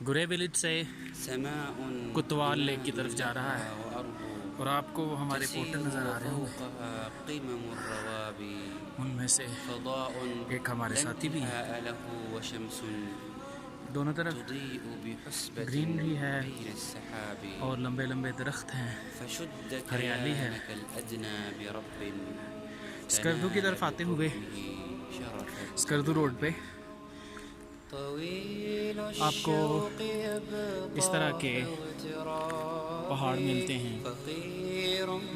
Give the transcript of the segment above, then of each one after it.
گرے village سے کتوال leak کی طرف جا رہا ہے اور آپ کو ہمارے پورٹل نظر آ رہے ہوں گے، ان میں سے ایک ہمارے ساتھی بھی ہیں۔ دونوں طرف گرین بھی ہے اور لمبے لمبے درخت ہیں، ہریالی ہے۔ اسکردو کی طرف آتے ہوئے اسکردو روڈ پہ آپ کو اس طرح کے پہاڑ ملتے ہیں،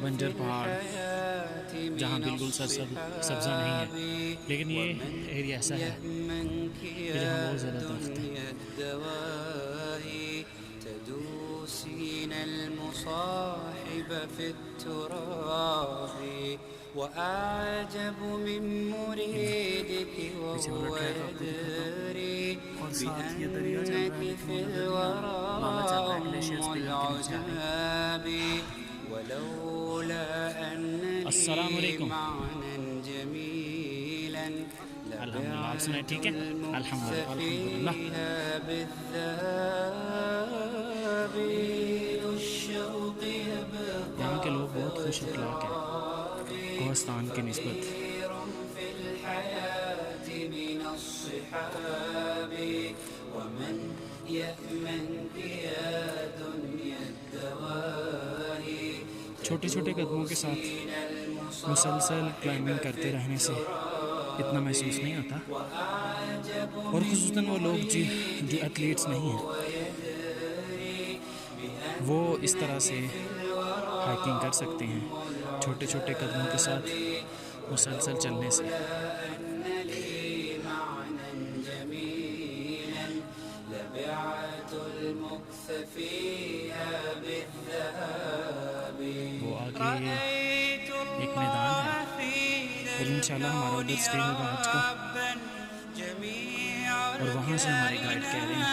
بنجر پہاڑ جہاں بالکل سبزہ نہیں ہے، لیکن یہ ایریا ایسا ہے کہ جہاں بہت زیادہ درخت ہیں۔ تدوسين المصاحب في التراب وأعجب من مريدك وهو يدري بأنك في الورى العجاب ولولا أنني معنى جميلا لبعت المكتفيها بالذهاب الشوق یہاں کے لوگ بہت خوش اخلاق ہیں کوہستان کی نسبت۔ في الحياة من الصحاب ومن يأمنك يا دنيا الدواهي چھوٹے چھوٹے قدموں کے ساتھ مسلسل کلائمبنگ کرتے رہنے سے اتنا محسوس نہیں ہوتا، اور خصوصاً وہ لوگ جو ایتھلیٹس نہیں ہیں وہ اس طرح سے ہائکنگ کر سکتے ہیں چھوٹے چھوٹے قدموں کے ساتھ مسلسل چلنے سے۔ وہ آگے ایک میدان ہے اور انشاءاللہ ہمارا ادھر سٹے ہوگا آج کا، اور وہاں سے ہمارے گائیڈ کہہ رہے ہیں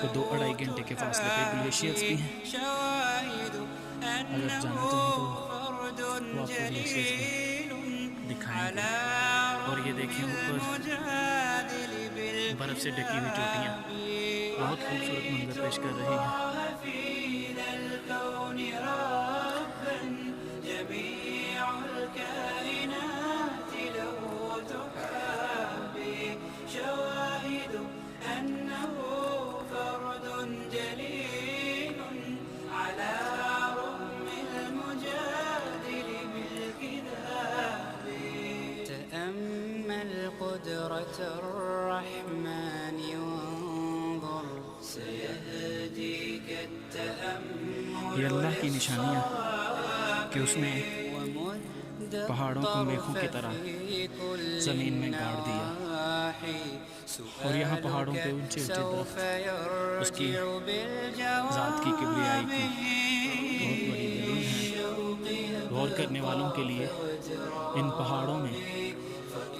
کہ 2-2.5 گھنٹے کے فاصلے پہ گلیشیئرز بھی ہیں، اگر جانا چاہیں تو وہ آپ کو گلیشیئرز بھی دکھائیں گے۔ اور یہ دیکھیں اوپر برف سے ڈھکی ہوئی چوٹیاں بہت خوبصورت منظر پیش کر رہی ہیں۔ تأمل قدرة الرحمن ينظر سيهديك التأمل یہ اللہ کی نشانیاں کہ اس نے پہاڑوں کو میخوں کی طرح زمین میں گاڑ دیا، اور یہاں پہاڑوں پہ اونچے اونچے درخت اس کی ذات کی کبریائی کی بہت بڑی دلیل ہے۔ غور کرنے والوں کے لیے ان پہاڑوں میں،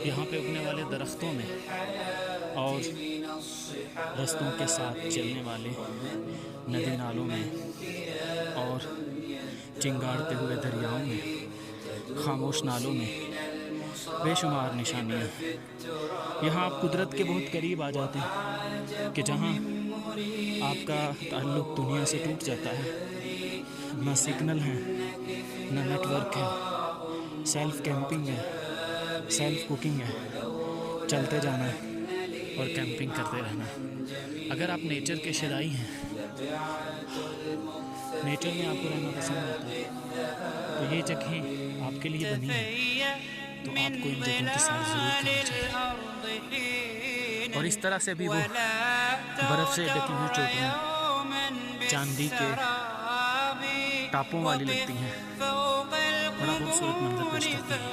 یہاں پہ اگنے والے درختوں میں اور رستوں کے ساتھ چلنے والے ندی نالوں میں اور چنگاڑتے ہوئے دریاؤں میں، خاموش نالوں میں بے شمار نشانیاں۔ یہاں آپ قدرت کے بہت قریب آ جاتے ہیں کہ جہاں آپ کا تعلق دنیا سے ٹوٹ جاتا ہے، نہ سگنل ہے، نہ نیٹ ورک ہے، سیلف کیمپنگ ہے، سیلف کوکنگ ہے، چلتے جانا ہے اور کیمپنگ کرتے رہنا۔ اگر آپ نیچر کے شیدائی ہیں، نیچر میں آپ کو رہنا پسند ہوتا ہے، تو یہ جگہیں آپ کے لیے بنی ہیں، تو آپ کو ان جگہوں کی سیر ضرور کرنی چاہیے۔ اور اس طرح سے بھی وہ برف سے ڈھکی ہوئی چوٹیاں چاندی کے ٹاپوں والی لگتی ہیں، بڑا خوبصورت منظر پیش کرتی ہیں۔